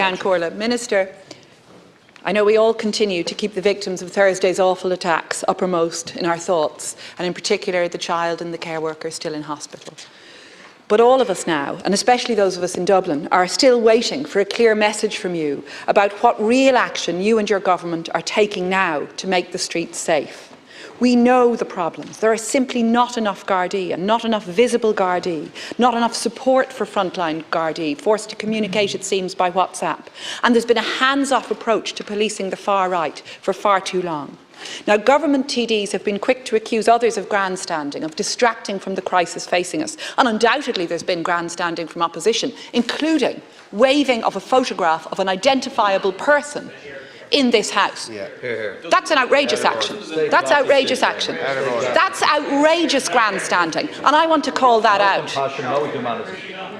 Ceann Comhairle. Minister, I know we all continue to keep the victims of Thursday's awful attacks uppermost in our thoughts, and in particular the child and the care worker still in hospital. But all of us now, and especially those of us in Dublin, are still waiting for a clear message from you about what real action you and your government are taking now to make the streets safe. We know the problems. There are simply not enough Gardaí and not enough visible Gardaí, not enough support for frontline Gardaí, forced to communicate, it seems, by WhatsApp. And there's been a hands-off approach to policing the far right for far too long. Now, government TDs have been quick to accuse others of grandstanding, of distracting from the crisis facing us. And undoubtedly there's been grandstanding from opposition, including waving of a photograph of an identifiable person in this House. Yeah. That's an outrageous action. That's outrageous action. That's outrageous grandstanding. And I want to call that out.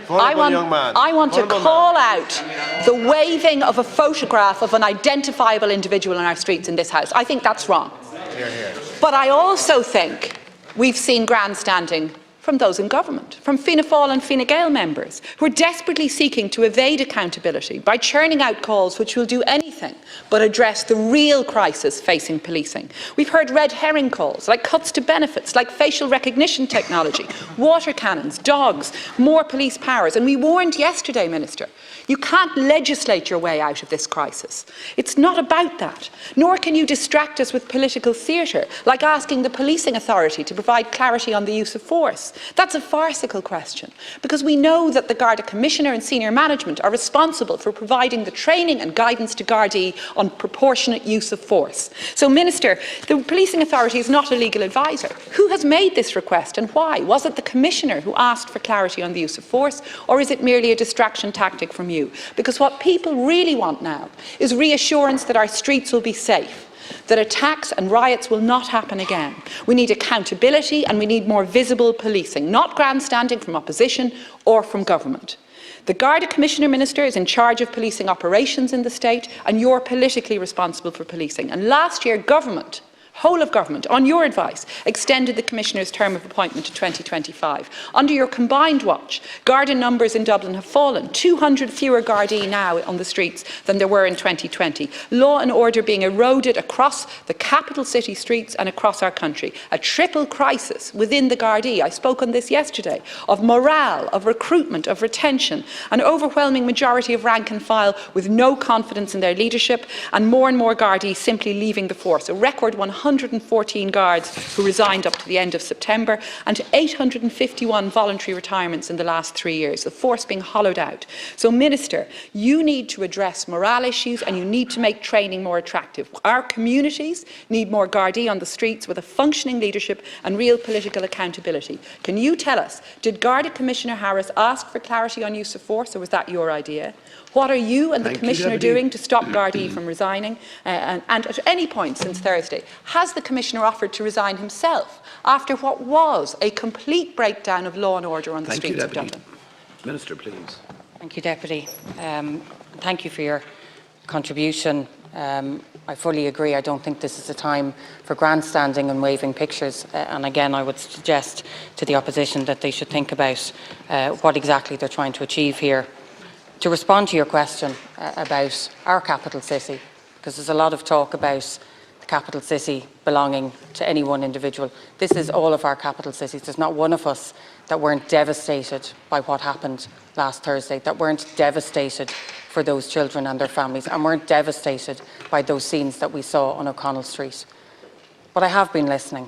I want to call out the waving of a photograph of an identifiable individual in our streets in this House. I think that's wrong. But I also think we've seen grandstanding from those in government, from Fianna Fáil and Fine Gael members, who are desperately seeking to evade accountability by churning out calls which will do anything but address the real crisis facing policing. We've heard red herring calls, like cuts to benefits, like facial recognition technology, water cannons, dogs, more police powers. And we warned yesterday, Minister, you can't legislate your way out of this crisis. It's not about that. Nor can you distract us with political theatre, like asking the policing authority to provide clarity on the use of force. That's a farcical question, because we know that the Garda Commissioner and senior management are responsible for providing the training and guidance to Gardaí on proportionate use of force. So, Minister, the policing authority is not a legal advisor. Who has made this request and why? Was it the Commissioner who asked for clarity on the use of force, or is it merely a distraction tactic from you? Because what people really want now is reassurance that our streets will be safe, that attacks and riots will not happen again. We need accountability and we need more visible policing, not grandstanding from opposition or from government. The Garda Commissioner, Minister, is in charge of policing operations in the state, and you're politically responsible for policing. And last year, government, whole of government, on your advice, extended the Commissioner's term of appointment to 2025. Under your combined watch, Garda numbers in Dublin have fallen. 200 fewer Gardaí now on the streets than there were in 2020. Law and order being eroded across the capital city streets and across our country. A triple crisis within the Gardaí. I spoke on this yesterday, of morale, of recruitment, of retention. An overwhelming majority of rank and file with no confidence in their leadership, and more Gardaí simply leaving the force. A record 114 guards who resigned up to the end of September, and 851 voluntary retirements in the last 3 years, the force being hollowed out. So, Minister, you need to address morale issues and you need to make training more attractive. Our communities need more Gardaí on the streets with a functioning leadership and real political accountability. Can you tell us, did Garda Commissioner Harris ask for clarity on use of force, or was that your idea? What are you and the Commissioner doing to stop Gardaí from resigning? And at any point since Thursday, has the Commissioner offered to resign himself after what was a complete breakdown of law and order on the streets of Dublin? Minister, please. Thank you, Deputy. Thank you for your contribution. I fully agree. I don't think this is a time for grandstanding and waving pictures. And again, I would suggest to the opposition that they should think about what exactly they're trying to achieve here. To respond to your question about our capital city, because there's a lot of talk about the capital city belonging to any one individual. This is all of our capital cities. There's not one of us that weren't devastated by what happened last Thursday, that weren't devastated for those children and their families, and weren't devastated by those scenes that we saw on O'Connell Street. But I have been listening.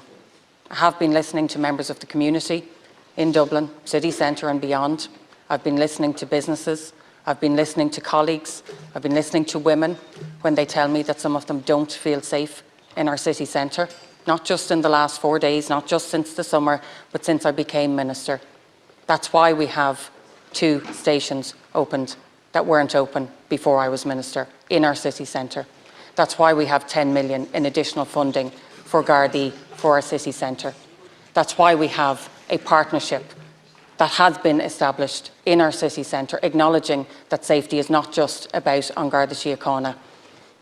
I have been listening to members of the community in Dublin, city centre and beyond. I've been listening to businesses. I've been listening to colleagues. I've been listening to women when they tell me that some of them don't feel safe in our city centre, not just in the last 4 days, not just since the summer, but since I became Minister. That's why we have 2 stations opened that weren't open before I was Minister in our city centre. That's why we have 10 million in additional funding for Gardaí for our city centre. That's why we have a partnership that has been established in our city centre, acknowledging that safety is not just about An Garda Síochána.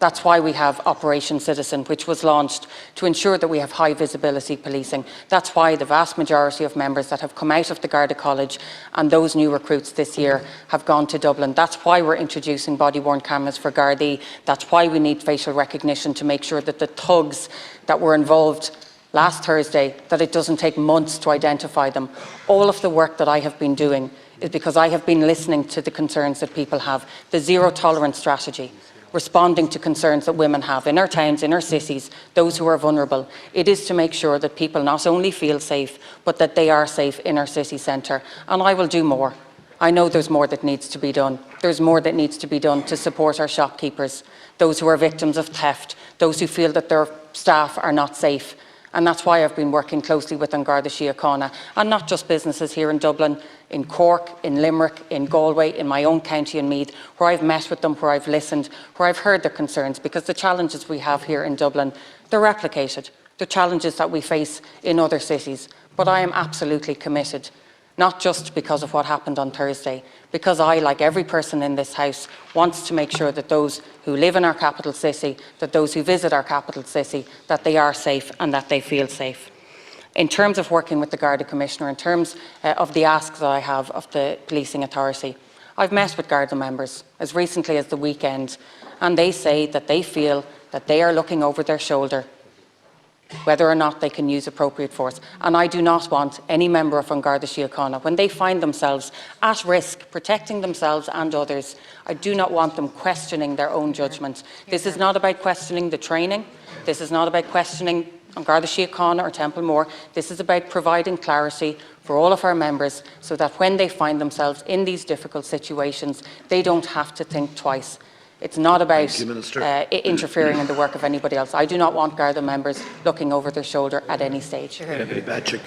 That's why we have Operation Citizen, which was launched to ensure that we have high visibility policing. That's why the vast majority of members that have come out of the Garda College and those new recruits this year have gone to Dublin. That's why we're introducing body-worn cameras for Gardaí. That's why we need facial recognition to make sure that the thugs that were involved last Thursday, that it doesn't take months to identify them. All of the work that I have been doing is because I have been listening to the concerns that people have. The zero tolerance strategy, responding to concerns that women have in our towns, in our cities, those who are vulnerable. It is to make sure that people not only feel safe, but that they are safe in our city centre. And I will do more. I know there's more that needs to be done. There's more that needs to be done to support our shopkeepers, those who are victims of theft, those who feel that their staff are not safe. And that's why I've been working closely with An Garda Síochána, and not just businesses here in Dublin, in Cork, in Limerick, in Galway, in my own county in Meath, where I've met with them, where I've listened, where I've heard their concerns, because the challenges we have here in Dublin, they're replicated. The challenges that we face in other cities. But I am absolutely committed, not just because of what happened on Thursday, because I, like every person in this House, wants to make sure that those who live in our capital city, that those who visit our capital city, that they are safe and that they feel safe. In terms of working with the Garda Commissioner, in terms of the asks that I have of the Policing Authority, I've met with Garda members as recently as the weekend, and they say that they feel that they are looking over their shoulder whether or not they can use appropriate force. And I do not want any member of An Garda Síochána, when they find themselves at risk, protecting themselves and others, I do not want them questioning their own judgment. This is not about questioning the training. This is not about questioning An Garda Síochána or Templemore. This is about providing clarity for all of our members so that when they find themselves in these difficult situations, they don't have to think twice. It's not about interfering in the work of anybody else. I do not want Garda members looking over their shoulder at any stage. Ivana Bacik.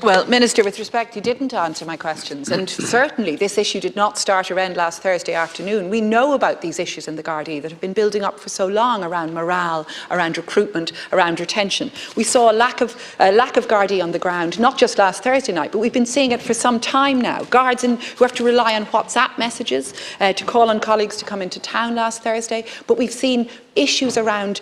Well, Minister, with respect, you didn't answer my questions, and certainly this issue did not start around last Thursday afternoon. We know about these issues in the Gardaí that have been building up for so long around morale, around recruitment, around retention. We saw a lack of Gardaí on the ground, not just last Thursday night, but we've been seeing it for some time now. Guards who have to rely on WhatsApp messages to call on colleagues to come into town last Thursday, but we've seen issues around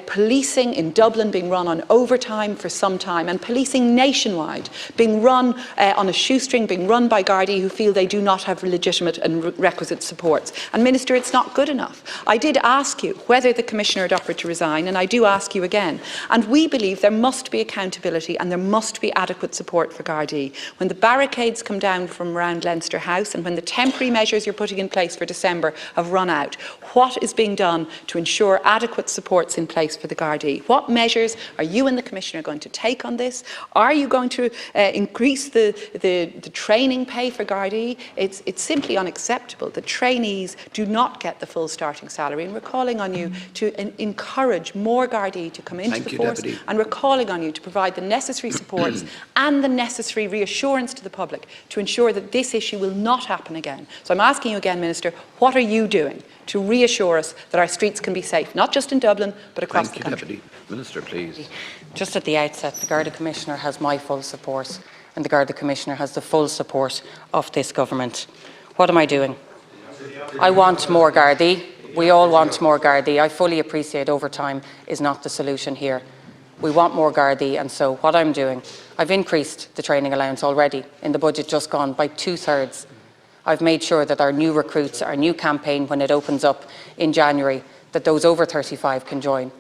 policing in Dublin being run on overtime for some time, and policing nationwide being run on a shoestring, being run by Gardaí who feel they do not have legitimate and requisite supports. And Minister, it's not good enough. I did ask you whether the Commissioner had offered to resign, and I do ask you again. And we believe there must be accountability and there must be adequate support for Gardaí. When the barricades come down from around Leinster House and when the temporary measures you're putting in place for December have run out, what is being done to ensure adequate supports in place for the Gardaí? What measures are you and the Commissioner going to take on this? Are you going to increase the training pay for Gardaí? It's simply unacceptable that trainees do not get the full starting salary, and we're calling on you to encourage more Gardaí to come into the force, and we're calling on you to provide the necessary supports and the necessary reassurance to the public to ensure that this issue will not happen again. So I'm asking you again, Minister, what are you doing to reassure us that our streets can be safe, not just in Dublin, but across the country? Minister, please. Just at the outset, the Garda Commissioner has my full support, and the Garda Commissioner has the full support of this government. What am I doing? I want more Gardaí. We all want more Gardaí. I fully appreciate overtime is not the solution here. We want more Gardaí, and so what I'm doing, I've increased the training allowance already in the budget just gone by 2/3. I've made sure that our new recruits, our new campaign, when it opens up in January, that those over 35 can join.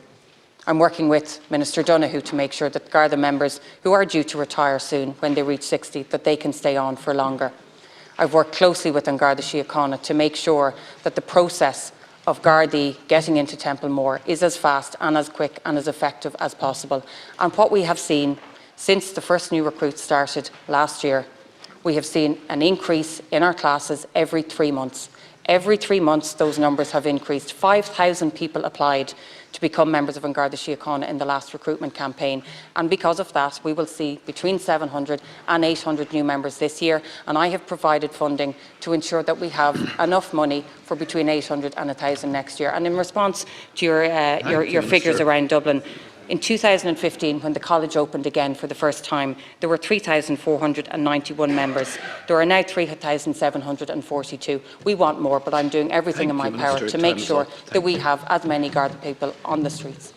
I'm working with Minister Donoghue to make sure that Garda members who are due to retire soon when they reach 60, that they can stay on for longer. I've worked closely with An Garda Síochána to make sure that the process of Gardaí getting into Templemore is as fast and as quick and as effective as possible. And what we have seen since the first new recruits started last year, we have seen an increase in our classes every 3 months. Every 3 months, those numbers have increased. 5,000 people applied to become members of An Garda Síochána in the last recruitment campaign. And because of that, we will see between 700 and 800 new members this year. And I have provided funding to ensure that we have enough money for between 800 and 1,000 next year. And in response to your figures around Dublin, In 2015, when the college opened again for the first time, there were 3,491 members. There are now 3,742. We want more, but I'm doing everything in my power to make sure that we have as many Garda people on the streets.